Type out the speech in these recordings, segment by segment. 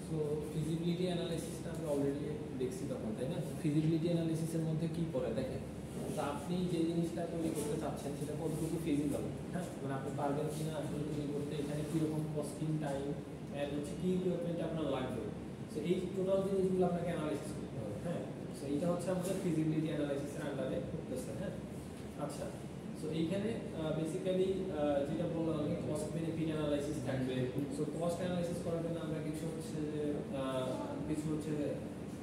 So feasibility অ্যানালাইসিসটা আমরা already দেখছি তখন, তাই না? ফিজিবিলিটি অ্যানালাইসিসের মধ্যে কি পড়ে দেখেন, তো আপনি যে জিনিসটা তৈরি করতে চাচ্ছেন সেটা কতটুকু ফিজিবল, হ্যাঁ, মানে আপনি পারবেন কিনা আসলে তৈরি করতে, এখানে কীরকম কস্টিং টাইম অ্যান্ড হচ্ছে কী ইকুইপমেন্ট আপনার লাগবে, সো এই টোটাল জিনিসগুলো আপনাকে অ্যানালাইসিস করতে হবে, হ্যাঁ। সো এইটা হচ্ছে আমাদের ফিজিবিলিটি অ্যানালাইসিসের আন্ডারে করতেছে, হ্যাঁ। আচ্ছা, সো এইখানে বেসিক্যালি যেটা বললাম আমি, কস্ট বেনিফিট অ্যানালাইসিস থাকবে। সো কস্ট অ্যানালাইসিস করার জন্য আমরা কিছু হচ্ছে যে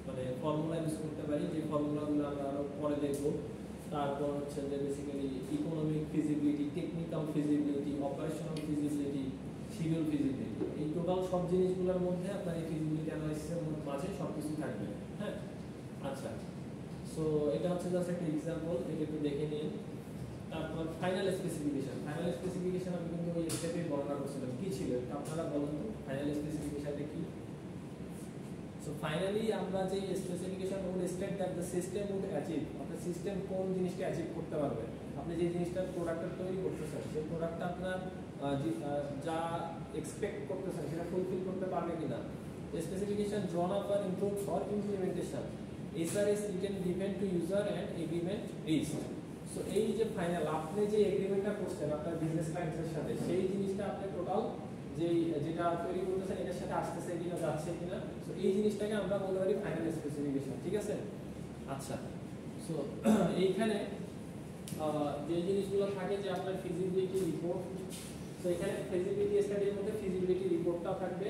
মানে ফর্মুলা ইউজ করতে পারি, যে ফর্মুলাগুলো আমরা আরও পরে দেখবো। তারপর হচ্ছে যে basically economic feasibility, technical feasibility, operational feasibility, schedule feasibility, এই টোটাল সব জিনিসগুলোর মধ্যে আপনার এই ফিজিবিলিটি অ্যানালাইসিসের মাঝে সব কিছু থাকবে, হ্যাঁ। আচ্ছা, সো এটা হচ্ছে জাস্ট একটা এক্সাম্পল, এটা একটু দেখে নিন। তারপর ফাইনাল স্পেসিফিকেশন, ফাইনাল স্পেসিফিকেশন আমি কিন্তু ওই স্টেপে বর্ণনা করছিলাম, কি ছিল আপনারা বলুন তো ফাইনাল স্পেসিফিকেশনটা কি? সো ফাইনালি আমরা যে specification would state that the system would achieve, আপনার সিস্টেম কোন জিনিসটা অ্যাচিভ করতে পারবে, আপনি যে জিনিসটা প্রোডাক্টটা তৈরি করতেছেন সেই প্রোডাক্টটা আপনার যা এক্সপেক্ট করতেছেন সেটা ফুলফিল করতে পারবে কিনা। Specification drawn up or improved for implementation, SRS written given to user and agreement reached। So এই যে ফাইনাল আপনি যে এগ্রিমেন্টটা করছেন আপনার বিজনেস ক্লায়েন্টের সাথে, সেই জিনিসটা আপনি টোটাল যেটা তৈরি করতেছেন এটার সাথে আসতেছে কিনা, যাচ্ছে কিনা, সো এই জিনিসটাকে আমরা বলতে পারি ফাইনাল স্পেসিফিকেশন, ঠিক আছে? আচ্ছা, সো এইখানে যে জিনিসগুলো থাকে যে আপনার ফিজিবিলিটি রিপোর্ট, সো এখানে ফিজিবিলিটি স্টাডির মধ্যে ফিজিবিলিটি রিপোর্টটাও থাকবে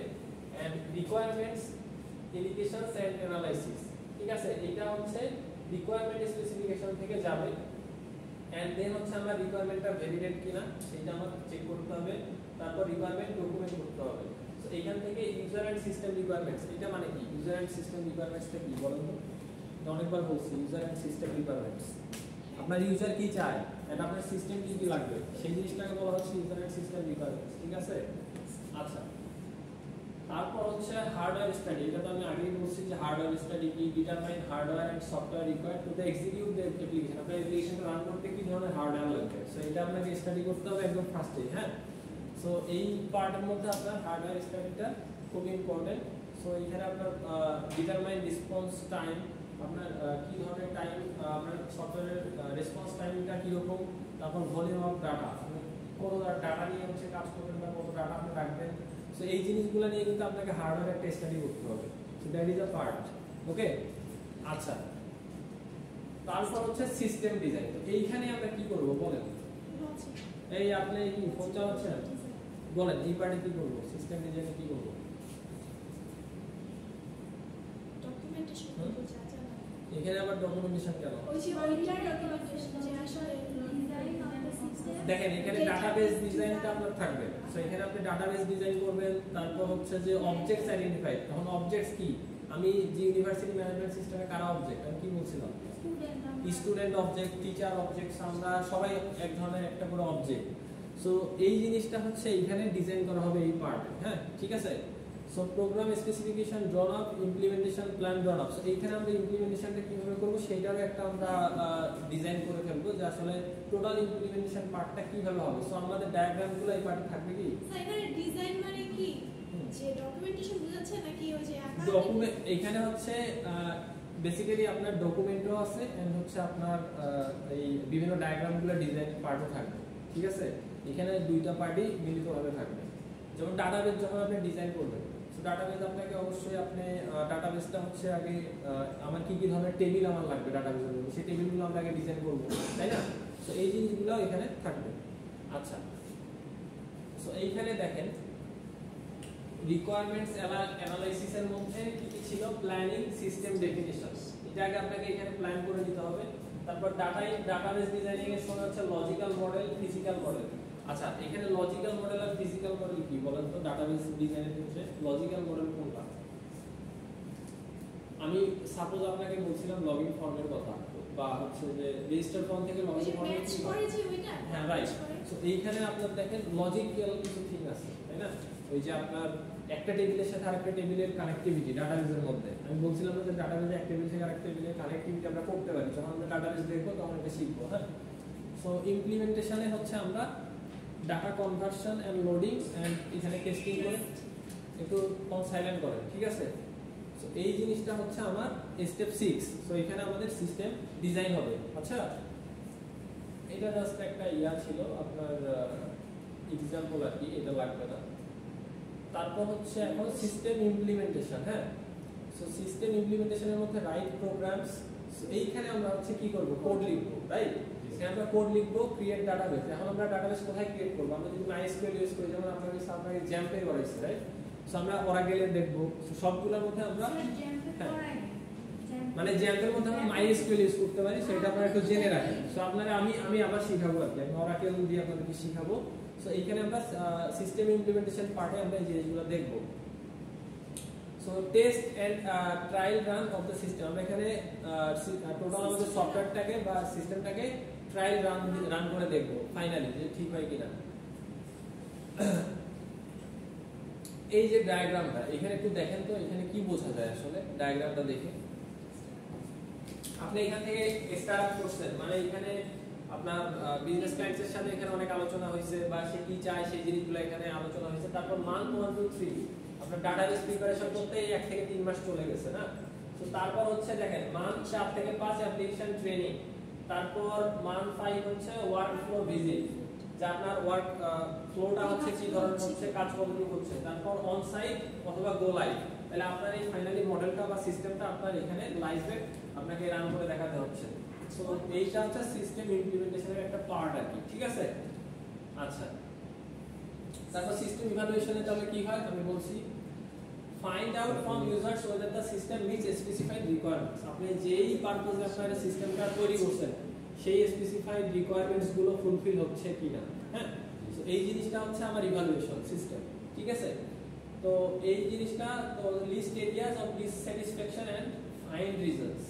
and requirements, allegations and analysis, ঠিক আছে? এটা হচ্ছে রিকোয়ারমেন্ট স্পেসিফিকেশন থেকে যাবে এন্ড দেন হচ্ছে আমরা রিকোয়ারমেন্টটা ভ্যালিডেট কিনা সেটা আমাদের চেক করতে হবে, তারপর রিকোয়ারমেন্ট ডকুমেন্ট করতে হবে। সো এইখান থেকে ইউজার এন্ড সিস্টেম রিকোয়ারমেন্টস, এটা মানে কি ইউজার এন্ড সিস্টেম রিকোয়ারমেন্টসটা কি বলেন তো? অনেকবার বলছি ইউজার এন্ড সিস্টেম রিকোয়ারমেন্টস, আপনার ইউজার কি চায় এন্ড আপনার সিস্টেম কি কি লাগবে সেই জিনিসটাকে বলা হচ্ছে ইউজার এন্ড সিস্টেম রিকোয়ারমেন্টস, ঠিক আছে? আচ্ছা, তারপর হচ্ছে হার্ডওয়্যার স্টাডি, এটা তো আমি আগেই বলছি যে হার্ডওয়্যার স্টাডি কি, determine hardware and software required to the execute the application, আপনার অ্যাপ্লিকেশনটা রান করতে কি ধরনের হার্ডওয়্যার লাগবে, সো এটা আপনাকে স্টাডি করতে হবে একদম ফার্স্টে, হ্যাঁ। সো এই পার্টের মধ্যে আপনার হার্ডওয়্যার স্টাডিটা খুব ইম্পর্টেন্ট। সো এখানে আপনার ডিটারমাইন রেসপন্স টাইম, আপনার কি ধরনের টাইম আপনার সফটওয়্যারের রেসপন্স টাইমটা কীরকম, তারপর ভলিউম অফ ডাটা, আপনি কত ডাটা নিয়ে হচ্ছে কাজ করবেন বা কত ডাটা আপনি রাখবেন, সো এই জিনিসগুলো নিয়ে কিন্তু আপনাকে হার্ডওয়্যার একটা স্টাডি করতে হবে। So that is a part, okay. আচ্ছা, তারপর হচ্ছে সিস্টেম ডিজাইন, তো এইখানে আমরা কি করব বলেন? এই আপনি কি ফোন চালাচ্ছেন, বলেন এই পার্টে কি করব, সিস্টেম ডিজাইনে কি করব? ডকুমেন্টেশন এখানে আবার ডকুমেন্টেশন কেন? ওই যে ওইটার ডকুমেন্টেশন যে আসলে ডিজাইন অফ দ্য সিস্টেম, দেখেন এখানে ডাটাবেস ডিজাইনটা আপনার থাকবে। সো এখানে আপনি ডাটাবেস ডিজাইন করবেন, তারপর হচ্ছে যে অবজেক্টস আইডেন্টিফাই, তখন অবজেক্টস কি, আমি যে ইউনিভার্সিটি ম্যানেজমেন্ট সিস্টেমে কারা অবজেক্ট আমি কি বলছিলাম, স্টুডেন্ট অবজেক্ট, টিচার অবজেক্টস, আমরা সবাই এক ধরনের একটা করে অবজেক্ট। সো এই জিনিসটা হচ্ছে এখানে ডিজাইন করা হবে এই পার্টে, হ্যাঁ, ঠিক আছে? So program specification drawn up, implementation plan drawn up, so এইখানে আমরা ইমপ্লিমেন্টেশনটা কিভাবে করব সেটারও একটা আমরা ডিজাইন করে ফেলবো যে আসলে টোটাল ইমপ্লিমেন্টেশন পার্টটা কিভাবে হবে। সো আমাদের ডায়াগ্রামগুলো এই পার্টে থাকবে কি, স্যার এখানে ডিজাইন মানে কি যে ডকুমেন্টেশন বোঝাচ্ছে নাকি ওই যে ডকুমেন্ট? এখানে হচ্ছে বেসিক্যালি আপনার ডকুমেন্টও আছে এন্ড হচ্ছে আপনার এই বিভিন্ন ডায়াগ্রামগুলো ডিজাইন পার্টও থাকবে, ঠিক আছে? এখানে দুইটা পার্টই মিলিতভাবে থাকবে। যেমন ডাটাবেস যখন আপনি ডিজাইন করবেন, সো ডাটাবেস আপনাকে অবশ্যই আপনি ডাটাবেসটা হচ্ছে আগে আমার কি কি ধরনের টেবিল আমার লাগবে ডাটাবেসের জন্য, সেই টেবিলগুলো আমরা আগে ডিজাইন করব, তাই না? সো এই জিনিসগুলো এখানে থাকবে। আচ্ছা, সো এইখানে দেখেন রিকোয়ারমেন্টস অ্যানালাইসিসের মধ্যে কি কি ছিল, প্ল্যানিং, সিস্টেম ডেফিনিশন, এটা আগে আপনাকে এখানে প্ল্যান করে দিতে হবে। তারপর ডাটাবেস ডিজাইনিং এর সময় হচ্ছে লজিক্যাল মডেল, ফিজিক্যাল মডেল। আচ্ছা, এখানে লজিক্যাল মডেল আর ফিজিক্যাল মডেল কি বলেন তো? ডাটাবেস ডিজাইনের ক্ষেত্রে লজিক্যাল মডেল কোনটা? আমি সাপোজ আপনাকে বলছিলাম লগইন ফর্মের কথা, বা হচ্ছে যে রেজিস্টার ফর্ম থেকে লগইন ফর্মে ম্যাচ করে যে ওইটা, হ্যাঁ রাইট। সো এইখানে আপনার দেখেন লজিক্যাল কিছু থিং আছে, তাই না? ওই যে আপনার একটা টেবিলের সাথে আরেকটা টেবিলের কানেক্টিভিটি ডাটাবেসের মধ্যে, আমি বলছিলাম যে ডাটাবেসে এক টেবিল থেকে আরেক টেবিলের কানেক্টিভিটি আমরা করতে পারি, যখন আমরা ডাটাবেস দেখবো তখন এটা শিখবো, হ্যাঁ। সো ইমপ্লিমেন্টেশনে হচ্ছে আমরা data conversion and loading and এখানে টেস্টিং করে একটু ফোন সাইলেন্ট করেন, ঠিক আছে? সো এই জিনিসটা হচ্ছে আমার স্টেপ 6। সো এখানে আমাদের সিস্টেম ডিজাইন হবে। আচ্ছা, এটা জাস্ট একটা ছিল আপনার এক্সাম্পল আর কি, এটা লাগবে না। তারপর হচ্ছে এখন সিস্টেম ইমপ্লিমেন্টেশন। হ্যাঁ, সো সিস্টেম ইমপ্লিমেন্টেশনের মধ্যে রাইট প্রোগ্রামস। সো এইখানে আমরা হচ্ছে কি করব, কোড লিখব, রাইট? এখানে আমরা কোড লিখব, ক্রিয়েট ডাটাবেস। এখন আমরা ডাটাবেস কোথায় ক্রিয়েট করব? আমরা যদি MySQL ইউজ করি, যেমন আপনাকে জ্যাম্পে করাইছি, রাইট? সো আমরা ওরাকেলে দেখব। সো সবগুলোর মধ্যে আমরা মানে জ্যাম্পের মধ্যে আমরা MySQL ইউজ করতে পারি, সেটা আপনারা একটু জেনে রাখেন। সো আপনারা আমি আবার শিখাবো আর কি, আমি ওরাকেল দিয়ে আপনাদেরকে শিখাবো। সো এইখানে আমরা সিস্টেম ইমপ্লিমেন্টেশন পার্টে আমরা এই জিনিসগুলো দেখব। So test and trial run of the system. আমরা এখানে টোটাল আমাদের সফটওয়্যারটাকে বা সিস্টেমটাকে ট্রায়াল রান করে দেখব ফাইনালি যে ঠিক হয় কিনা। এই যে ডায়াগ্রামটা এখানে একটু দেখেন তো, এখানে কি বোঝা যায় আসলে ডায়াগ্রামটা দেখে? আপনি এখান থেকে স্টার্ট করছেন, মানে এখানে আপনার বিজনেস ক্লায়েন্টসের সাথে এখানে অনেক আলোচনা হয়েছে, বা সে কি চায় সেই জিনিসগুলো এখানে আলোচনা হয়েছে। তারপর মান্থ 1 2 3 আপনার ডাটাবেস প্রিপারেশন করতে 1 থেকে 3 মাস চলে গেছে না? তো তারপর হচ্ছে দেখেন মান্থ 4 থেকে 5 অ্যাপ্লিকেশন ট্রেনিং। তারপর মান্থ 5 হচ্ছে ওয়ার্ক ফ্লো ভিজিট, যে আপনার ওয়ার্ক ফ্লোটা হচ্ছে কি ধরনের হচ্ছে, কাজ কতটুকু হচ্ছে। তারপর অন সাইট অথবা গো লাইভ। তাহলে আপনার এই ফাইনালি মডেলটা বা সিস্টেমটা আপনার এখানে লাইভে আপনাকে রান করে দেখাতে হচ্ছে। সো এইটা হচ্ছে সিস্টেম ইমপ্লিমেন্টেশনের একটা পার্ট আর কি, ঠিক আছে? আচ্ছা, তারপর সিস্টেম ইভালুয়েশনে তাহলে কি হয় আমি বলছি, find out from users whether the system meets specified requirements। আপনি যেই পারপোজে আপনারা সিস্টেমটা তৈরি করছেন সেই স্পেসিফাইড রিকোয়ারমেন্টস গুলো ফুলফিল হচ্ছে কিনা। হ্যাঁ, সো এই জিনিসটা হচ্ছে আমার ইভালুয়েশন সিস্টেম, ঠিক আছে? তো এই জিনিসটা তো list areas of dissatisfaction and find reasons.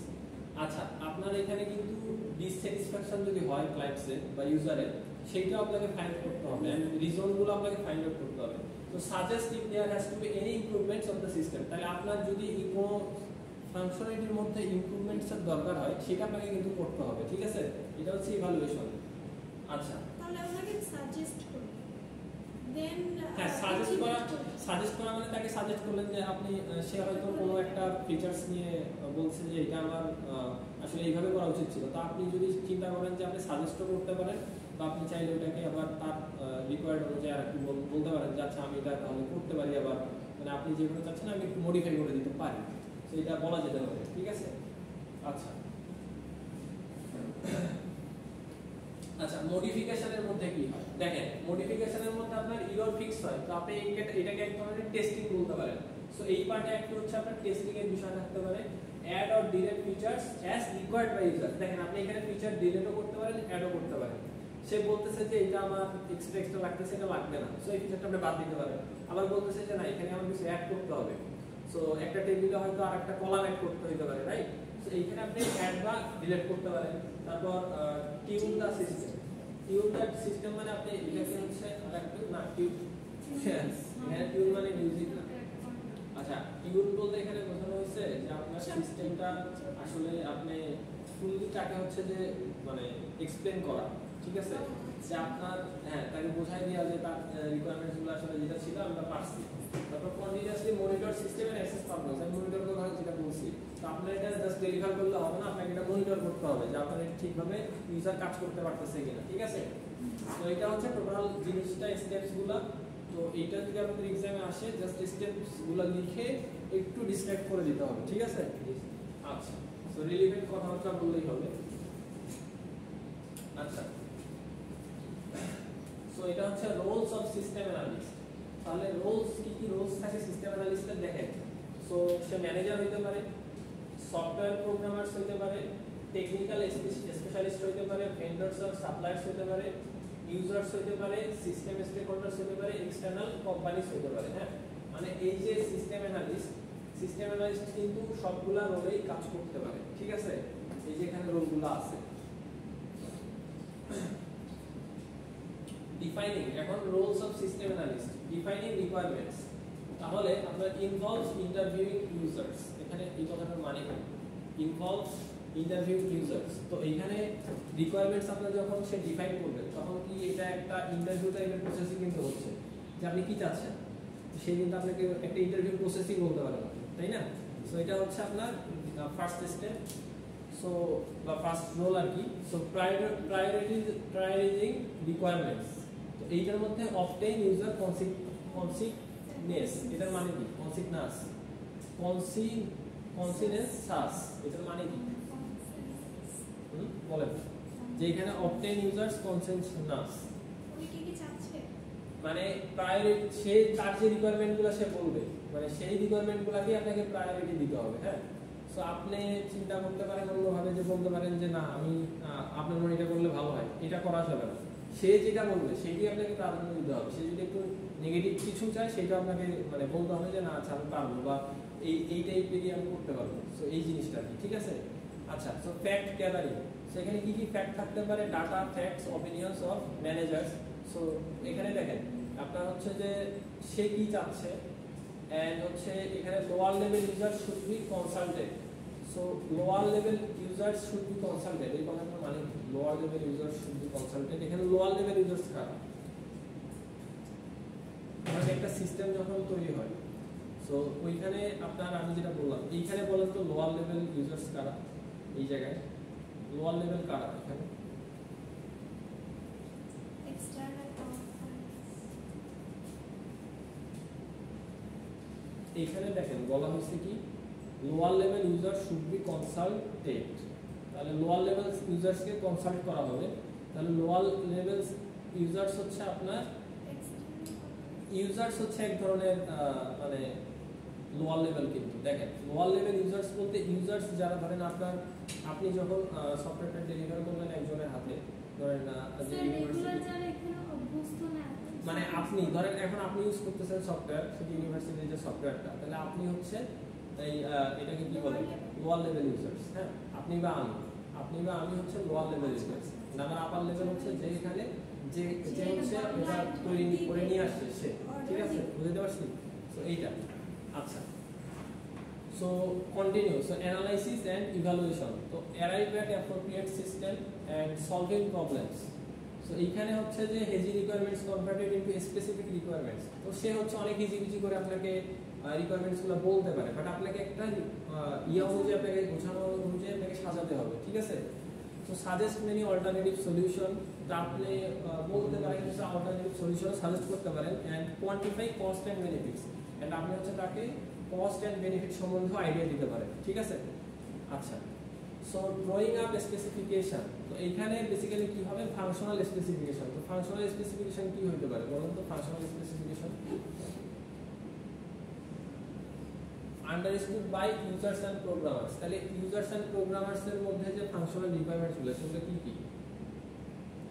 আচ্ছা, আপনার এখানে কিন্তু ডিসস্যাটিসফ্যাকশন যদি হয় ক্লায়েন্টসের বা ইউজারের, সেইটাও আপনাকে ফাইন্ড করতে হবে, এন্ড রিজনগুলো আপনাকে ফাইন্ড আউট করতে হবে। তো suggest if there has to be any improvements of the system. তাহলে আপনার যদি কোনো ফাংশনালিটির মধ্যে ইমপ্রুভমেন্টস এর দরকার হয়, সেটা আপনাকে কিন্তু করতে হবে, ঠিক আছে? এটা হচ্ছে ইভালুয়েশন। আচ্ছা, তাহলে আপনাকে সাজেস্ট করব, দেন হ্যাঁ, সাজেস্ট করা মানে তাকে সাজেস্ট করলেন যে আপনি, সে হয়তো কোনো একটা ফিচার্স নিয়ে বলছে যে এটা আমার আসলে এইভাবে করা উচিত ছিল। তো আপনি যদি চিন্তা করেন যে আপনি সাজেস্টও করতে পারেন, বা আপনি চাইলে ওটাকে আবার তার রিকোয়ার্ড অনুযায়ী আর একটু বলতে পারেন যে আচ্ছা আমি এটা তাহলে করতে পারি, আবার মানে আপনি যেভাবে চাচ্ছেন আমি একটু মডিফাই করে দিতে পারি। তো এটা বলা যেতে পারে, ঠিক আছে? আচ্ছা আচ্ছা, মডিফিকেশনের মধ্যে কি হয় দেখেন, মডিফিকেশনের মধ্যে আপনার এরর ফিক্স হয়। তো আপনি এটাকে এক ধরনের টেস্টিং বলতে পারেন। সো এই পার্টে একটু হচ্ছে আপনার টেস্টিং এর বিষয় থাকতে পারে। Add or delete features as required by user. দেখেন আপনি এখানে ফিচার ডিলিটও করতে পারেন, অ্যাডও করতে পারেন। সে বলতেছে যে এটা আমার এক্সট্রা লাগতেছে, এটা লাগবে না, সো এই ফিচারটা আপনি বাদ দিতে পারেন। আবার বলতেছে যে না, এখানে আমার কিছু অ্যাড করতে হবে, সো একটা টেবিলে হয়তো আরেকটা কলাম অ্যাড করতে হতে পারে, রাইট? সো এইখানে আপনি অ্যাড বা ডিলিট করতে পারেন। তারপর টিউন দা সিস্টেম। টিউন দা সিস্টেম মানে আপনি এটাকে হচ্ছে আরেকটু না টিউন, এখানে টিউন মানে মিউজিক না। আচ্ছা, টিউন বলতে এখানে বোঝানো হচ্ছে যে আপনার সিস্টেমটা আসলে আপনি ফুলটাকে হচ্ছে যে মানে এক্সপ্লেন করা, ঠিক আছে? যে আপনার হ্যাঁ তাকে বোঝাই দেওয়া যে তার রিকোয়ারমেন্টসগুলো আসলে যেটা ছিল আমরা পারছি। তারপর continuously monitor system and access purpose. আমি মনিটর করার যেটা বলছি, তো আপনার এটা জাস্ট ডেলিভার করলে হবে না, আপনাকে এটা মনিটর করতে হবে যে আপনার এটা ঠিকভাবে ইউজার কাজ করতে পারতেছে কিনা, ঠিক আছে? তো এটা হচ্ছে টোটাল জিনিসটা, স্টেপসগুলো। তো এইটা যদি আপনাদের এক্সামে আসে, জাস্ট স্টেপসগুলো লিখে একটু ডিসক্রাইব করে দিতে হবে, ঠিক আছে? আচ্ছা, সো রিলেভেন্ট কথাবার্তা বললেই হবে। আচ্ছা, সো এটা হচ্ছে রোলস অফ সিস্টেম অ্যানালিস্ট। তাহলে রোলস কি কি রোলস থাকে সিস্টেম অ্যানালিস্টের দেখেন। সো সে ম্যানেজার হইতে পারে, সফটওয়্যার প্রোগ্রামার্স হইতে পারে, টেকনিক্যাল স্পেশালিস্ট হইতে পারে, ভেন্ডরস আর সাপ্লায়ার্স হইতে পারে, ইউজার্স হইতে পারে, সিস্টেম স্টেকহোল্ডার্স হইতে পারে, এক্সটার্নাল কোম্পানিজ হইতে পারে। হ্যাঁ, মানে এই যে সিস্টেম অ্যানালিস্ট কিন্তু সবগুলা রোলেই কাজ করতে পারে, ঠিক আছে? এই যে এখানে রোলগুলো আছে। ডিফাইনিং, এখন roles of system analyst, defining requirements. তাহলে আপনার ইনভলভস ইন্টারভিউইং ইউজার্স, এখানে এই কথাটার মানে কি? Involves interviewing users. তো এখানে রিকোয়ারমেন্টস আপনার যখন সে ডিফাইন করবে, তখন কি এটা একটা ইন্টারভিউ টাইপের প্রসেসিং কিন্তু হচ্ছে যে আপনি কি চাচ্ছেন। সে কিন্তু আপনাকে একটা ইন্টারভিউ প্রসেসই বলতে পারে না, তাই না? সো এটা হচ্ছে আপনার ফার্স্ট স্টেপ, সো বা ফার্স্ট রোল আর কি। সো প্রায়োরিটাইজিং রিকোয়ারমেন্টস, তো এইটার মধ্যে অবটেইন ইউজার কনসিগনেস, এটার মানে কি? কনসিনেস সাস, এটার মানে কি বলেন? যে এখানে অবটেইন ইউজার্স কনসেন্সাস উনি কি চাচ্ছে, মানে প্রায়োরিটি, সে তার যে রিকোয়ারমেন্টগুলো সে বলবে, মানে সেই রিকোয়ারমেন্টগুলোকে আপনাকে প্রায়োরিটি দিতে হবে। হ্যাঁ, সো আপনি চিন্তা করতে পারেন অন্যভাবে, যে বলতে পারেন যে না আমি আপনার মনে এটা করলে ভালো হয়, এটা করা যাবে না। সে যেটা বলবে সেইটাই আপনাকে প্রাধান্য দিতে হবে। সে যদি একটু নেগেটিভ কিছু চায় সেটা আপনাকে মানে বলতে হবে যে না আচ্ছা আমি পারবো, বা এই টাইপেরই আমি করতে পারবো। সো এই জিনিসটা কি ঠিক আছে? আচ্ছা, সো ফ্যাক্ট গ্যাদারিং, সেখানে কি কি ফ্যাক্ট থাকতে পারে? Data, facts, opinions of managers. So এখানে দেখেন আপনার হচ্ছে যে সে কি চাচ্ছে, এন্ড হচ্ছে এখানে lower level user should be consulted. So lower level user should be consulted, এই কথাটা মানে lower level user should be consulted. এখানে লোয়ার লেভেল ইউজার্স কারা? মানে একটা সিস্টেম যখন তৈরি হয়, সো ওইখানে আপনার আমি যেটা বললাম, এইখানে বলেন তো লোয়ার লেভেল ইউজার্স কারা? এই জায়গায় লোয়ার লেভেল কারা এখানে? এক্সটার্নাল এখানে দেখেন বলা হয়েছে কি lower level user should be consulted, তাহলে লোয়ার লেভেল ইউজার্সকে কনসাল্ট করা হবে। তাহলে লোয়ার লেভেল ইউজার্স হচ্ছে আপনার, ইউজার্স হচ্ছে এক ধরনের মানে লোয়ার লেভেল, কিন্তু দেখেন লোয়ার লেভেল ইউজার্স বলতে ইউজার্স যারা ধরেন আপনার, আপনি যখন সফটওয়্যারটা ডেলিভার করবেন একজনের হাতে, ধরেন যে ইউনিভার্সিটি, মানে আপনি ধরেন এখন আপনি ইউজ করতেছেন সফটওয়্যার, সেটা ইউনিভার্সিটির যে সফটওয়্যারটা, তাহলে আপনি হচ্ছে এই এটাকে কি বলে লোয়ার লেভেল ইউজার্স। হ্যাঁ, আপনি বা আমি হচ্ছে লোয়ার লেভেল ইউজার্স। আমার আপার লেভেল হচ্ছে যে এখানে যে হচ্ছে এটা তৈরি করে নিয়ে আসছে সে, ঠিক আছে? বুঝতে পারছি? সো এইটা আচ্ছা। So continue, so analysis and evaluation, to arrive at appropriate system and solving problems. So এইখানে হচ্ছে যে hazy requirements converted into specific requirements. তো সে হচ্ছে অনেক ইজি করে আপনাকে রিকোয়ারমেন্টসগুলো বলতে পারে, বাট আপনাকে একটা অনুযায়ী আপনাকে গোছানো অনুযায়ী আপনাকে সাজাতে হবে, ঠিক আছে? তো সাজেস্ট মেনি অল্টারনেটিভ সলিউশন, তা আপনি বলতে পারেন কিছু অল্টারনেটিভ সলিউশন সাজেস্ট করতে পারেন। And quantify cost and benefits, and আপনি হচ্ছে তাকে কস্ট অ্যান্ড বেনিফিট সম্বন্ধে আইডিয়া দিতে পারেন, ঠিক আছে? আচ্ছা, সো ড্রয়িং আপ স্পেসিফিকেশন, তো এইখানে বেসিক্যালি কি হবে? Functional specification. তো ফাংশনাল স্পেসিফিকেশন কি হতে পারে বলুন তো? Functional specification understood by users and programmers. তাহলে ইউজার্স এন্ড প্রোগ্রামার্স এর মধ্যে যে ফাংশনাল রিকোয়ারমেন্টস গুলো সেগুলো কি কি?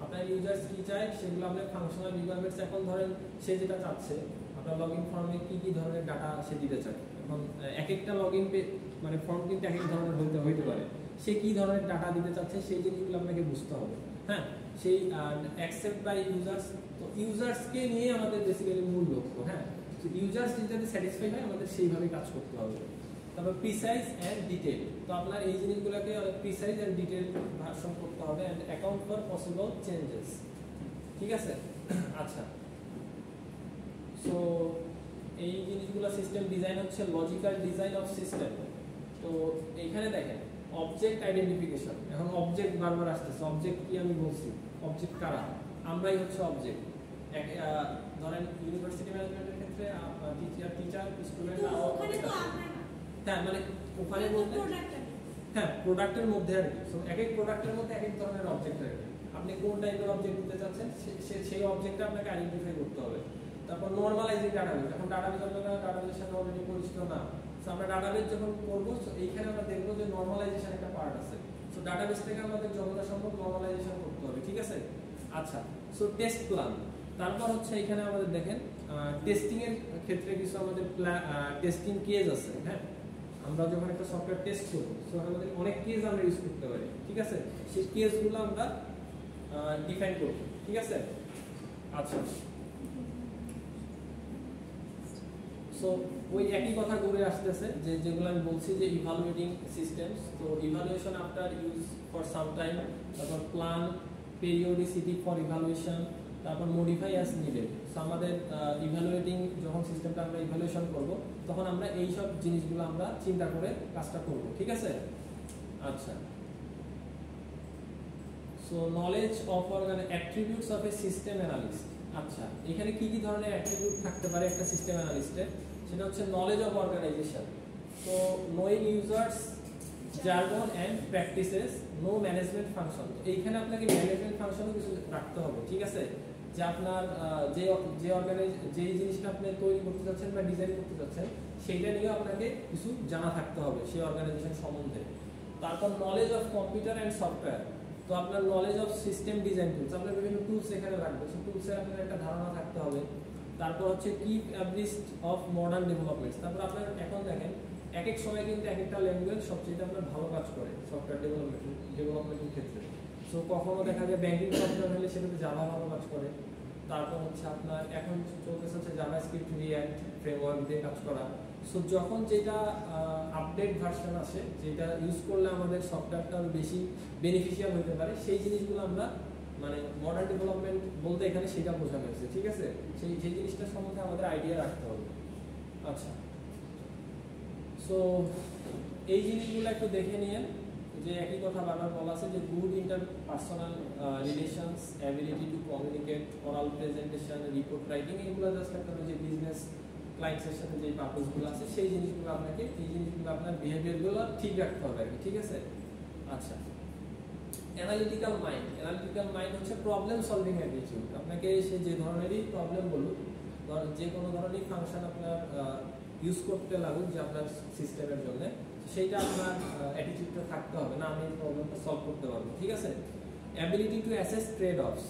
আপনার ইউজার্স কি চায় সেগুলো আপনার ফাংশনাল রিকোয়ারমেন্টস। এখন ধরেন সে যেটা চাচ্ছে আপনার লগইন ফর্মে কি কি ধরনের ডাটা সে দিতে চায়। এখন এক একটা লগইন মানে ফর্ম কিন্তু এক এক ধরনের হইতে পারে। সে কি ধরনের ডাটা দিতে চাচ্ছে সেই জিনিসগুলো আপনাকে বুঝতে হবে। হ্যাঁ, সেই অ্যাকসেপ্ট বাই ইউজার্স, তো ইউজার্সকে নিয়ে আমাদের বেসিক্যালি মূল লক্ষ্য। হ্যাঁ, তো ইউজার্স যাতে স্যাটিসফাই হয় আমাদের সেইভাবে কাজ করতে হবে। তারপর প্রিসাইজ অ্যান্ড ডিটেল, তো আপনার এই জিনিসগুলোকে অনেক প্রিসাইজ অ্যান্ড ডিটেল ভার্সন করতে হবে। And account for possible changes, ঠিক আছে? আচ্ছা, সো এই জিনিসগুলো সিস্টেম ডিজাইন হচ্ছে লজিক্যাল ডিজাইন অফ সিস্টেম। তো এইখানে দেখেন অবজেক্ট আইডেন্টিফিকেশন। এখন অবজেক্ট বারবার আসতেছে, অবজেক্ট কি আমি বলছি? অবজেক্ট কারা? আমরাই হচ্ছে অবজেক্ট। ধরেন ইউনিভার্সিটি ম্যানেজমেন্টের ক্ষেত্রে টিচার স্টুডেন্ট, হ্যাঁ মানে ওখানে বলতে হ্যাঁ প্রোডাক্টের মধ্যে আর কি। সো এক এক প্রোডাক্টের মধ্যে এক এক ধরনের অবজেক্ট আর কি। আপনি কোন টাইপের অবজেক্ট দিতে চাচ্ছেন সেই অবজেক্টটা আপনাকে আইডেন্টিফাই করতে হবে। তারপর নরমালাইজিং ডাটাবেস, এখন ডাটাবেস আপনারা ডাটাবেসের সাথে অলরেডি পরিচিত না। সো আমরা ডাটাবেস যখন করবো এইখানে আমরা দেখবো যে নরমালাইজেশন একটা পার্ট আছে। সো ডাটাবেস থেকে আমাদের যতটা সম্ভব নরমালাইজেশন করতে হবে, ঠিক আছে? আচ্ছা, সো টেস্ট প্ল্যান, তারপর হচ্ছে এখানে আমাদের দেখেন টেস্টিং এর ক্ষেত্রে কিছু আমাদের টেস্টিং কেস আছে। হ্যাঁ, আমরা যখন একটা সফটওয়্যার টেস্ট করব সো আমাদের অনেক কেস আমরা ইউজ করতে পারি, ঠিক আছে? সেই কেসগুলো আমরা ডিফাইন করব, ঠিক আছে? আচ্ছা, সো ওই একই কথা ঘুরে আসতেছে যে যেগুলো আমি বলছি যে ইভালুয়েটিং সিস্টেমস। তো evaluation after use for some time, তারপর প্ল্যান, পেরিওডিসিটি ফর ইভালুয়েশন, তারপর মডিফাই অ্যাজ নিডেড। সো আমাদের ইভ্যালুয়েটিং যখন সিস্টেমটা আমরা ইভ্যালুয়েশন করব তখন আমরা এই সব জিনিসগুলো আমরা চিন্তা করে কাজটা করব, ঠিক আছে? আচ্ছা, so knowledge of attributes of a system analyst. আচ্ছা, এখানে কি কি ধরনের অ্যাট্রিবিউট থাকতে পারে একটা সিস্টেম অ্যানালিস্টের? সেটা হচ্ছে নলেজ অফ অর্গানাইজেশন, তো knowing users, jargon and practices, know management function. এইখানে আপনাকে ম্যানেজমেন্ট ফাংশনও কিছু রাখতে হবে, ঠিক আছে? যে আপনার যে জিনিসটা আপনি তৈরি করতে চাচ্ছেন বা ডিজাইন করতে চাচ্ছেন সেইটা নিয়ে আপনাকে কিছু জানা থাকতে হবে সেই অর্গানাইজেশন সম্বন্ধে। তারপর knowledge of computer and software, তো আপনার knowledge of system design tools, আপনার বিভিন্ন টুলস এখানে রাখবে, সেই টুলসের আপনার একটা ধারণা থাকতে হবে। তারপর হচ্ছে কিপ অ্যাবরিস্ট অফ মডার্ন ডেভেলপমেন্টস। তারপর আপনার এখন দেখেন এক এক সময় কিন্তু এক একটা ল্যাঙ্গুয়েজ সবচেয়ে আপনার ভালো কাজ করে সফটওয়্যার ডেভেলপমেন্টের ক্ষেত্রে। সো কখনো দেখা যায় ব্যাংকিং সফটওয়্যার হলে সেটাতে জাভা ভালো কাজ করে। তারপর হচ্ছে আপনার এখন চলতেছে হচ্ছে জাভাস্ক্রিপ্ট, রিঅ্যাক্ট ফ্রেমওয়ার্ক দিয়ে কাজ করা। সো যখন যেটা আপডেট ভার্সন আসে, যেটা ইউজ করলে আমাদের সফটওয়্যারটা বেশি বেনিফিশিয়াল হতে পারে, সেই জিনিসগুলো আমরা মানে মডার্ন ডেভেলপমেন্ট বলতে এখানে সেটা বোঝানো হয়েছে, ঠিক আছে? সেই জিনিসটার সম্বন্ধে আমাদের আইডিয়া রাখতে হবে। আচ্ছা, সো এই জিনিসগুলো একটু দেখে নিয়েন যে একই কথা বারবার বলা আছে যে good interpersonal relations, ability to communicate, oral presentation, report writing, এগুলো জাস্ট একটা যে বিজনেস ক্লায়েন্টসের সাথে যে পারপাসগুলো আছে সেই জিনিসগুলো আপনাকে এই জিনিসগুলো আপনার বিহেভিয়ারগুলো ঠিক রাখতে হবে আর কি, ঠিক আছে? আচ্ছা, অ্যানালিটিক্যাল মাইন্ড হচ্ছে প্রবলেম সলভিং অ্যাটিটিউড। আপনাকে সে যে ধরনেরই প্রবলেম বলুক, যে কোনো ধরনেরই ফাংশন আপনার ইউজ করতে লাগুক যে আপনার সিস্টেমের জন্য, সেইটা আপনার অ্যাটিটিউডটা থাকতে হবে, না আমি এই প্রবলেমটা সলভ করতে পারবো, ঠিক আছে? Ability to assess trade offs,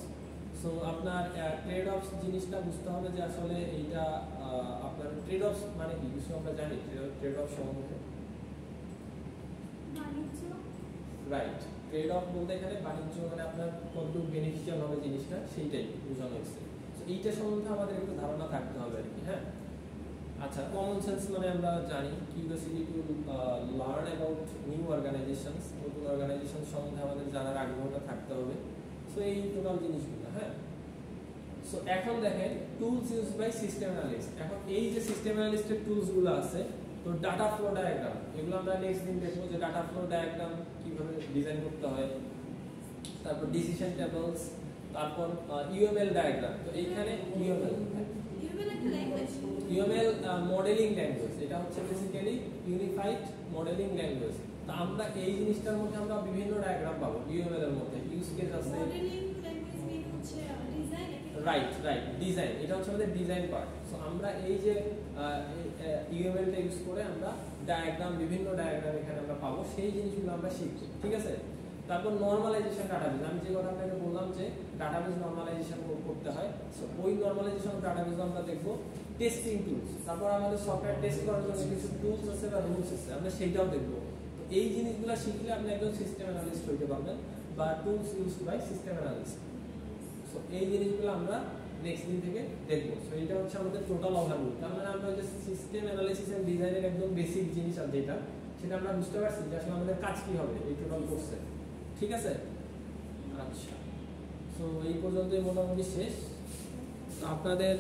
so আপনার ট্রেড অফস জিনিসটা বুঝতে হবে যে আসলে এইটা আপনার ট্রেড অফস মানে কি কিছু আমরা জানি ট্রেড অফ সম্বন্ধে, রাইট? ট্রেড অফ বলতে এখানে বাণিজ্য মানে আপনার কতটুকু বেনিফিশিয়াল হবে জিনিসটা সেইটাই বোঝানো হয়েছে। এইটা সম্বন্ধে আমাদের একটু ধারণা থাকতে হবে আর কি, হ্যাঁ? আচ্ছা, কমন সেন্স মানে আমরা জানি curiosity to learn about new organizations, নতুন অর্গানাইজেশন সম্বন্ধে আমাদের জানার আগ্রহটা থাকতে হবে। সো এই টোটাল জিনিসগুলো, হ্যাঁ? সো এখন দেখেন tools use by system analyst. এখন এই যে সিস্টেম অ্যানালিস্টের টুলসগুলো আছে, তো ডাটা ফ্লো ডায়াগ্রাম, এগুলো আমরা নেক্সট দিন দেখবো যে ডাটা ফ্লো ডায়াগ্রাম কিভাবে ডিজাইন করতে হয়। তারপর ডিসিশন টেবলস, তারপর ইউএমএল ডায়াগ্রাম। তো এইখানে ইউএমএল মডেলিং ল্যাঙ্গুয়েজ, এটা হচ্ছে বেসিক্যালি ইউনিফাইড মডেলিং ল্যাঙ্গুয়েজ। তো আমরা এই জিনিসটার মধ্যে আমরা বিভিন্ন ডায়াগ্রাম পাবো ইউএমএল এর মধ্যে, ইউজ কেস আছে, রাইট ডিজাইন, এটা হচ্ছে আমাদের ডিজাইন পার্ট। সো আমরা এই যে ইউএমএলটা ইউজ করে আমরা ডায়াগ্রাম, বিভিন্ন ডায়াগ্রাম এখানে আমরা পাবো, সেই জিনিসগুলো আমরা শিখছি, ঠিক আছে? তারপর নরমালাইজেশন ডাটাবেজ, আমি যে কথা আপনাকে বললাম যে ডাটাবেজ নরমালাইজেশন করতে হয়, সো ওই নরমালাইজেশন ডাটাবেজ আমরা দেখবো। টেস্টিং টুলস, তারপর আমাদের সফটওয়্যার টেস্ট করার জন্য কিছু টুলস আছে বা রুলস আছে, আমরা সেইটাও দেখবো। তো এই জিনিসগুলো শিখলে আপনি একজন সিস্টেম অ্যানালিস্ট হইতে পারবেন বা tools use by system analyst. So এই জিনিসগুলো আমরা নেক্সট দিন থেকে দেখবো। সো এটা হচ্ছে আমাদের টোটাল ওভারভিউ। তার মানে আমরা যে সিস্টেম অ্যানালিসিস এন্ড ডিজাইনের একদম বেসিক জিনিস আছে যেটা, সেটা আমরা বুঝতে পারছি যে আসলে আমাদের কাজ কি হবে এই টোটাল কোর্সে, ঠিক আছে? আচ্ছা, সো এই পর্যন্তই মোটামুটি শেষ। আপনাদের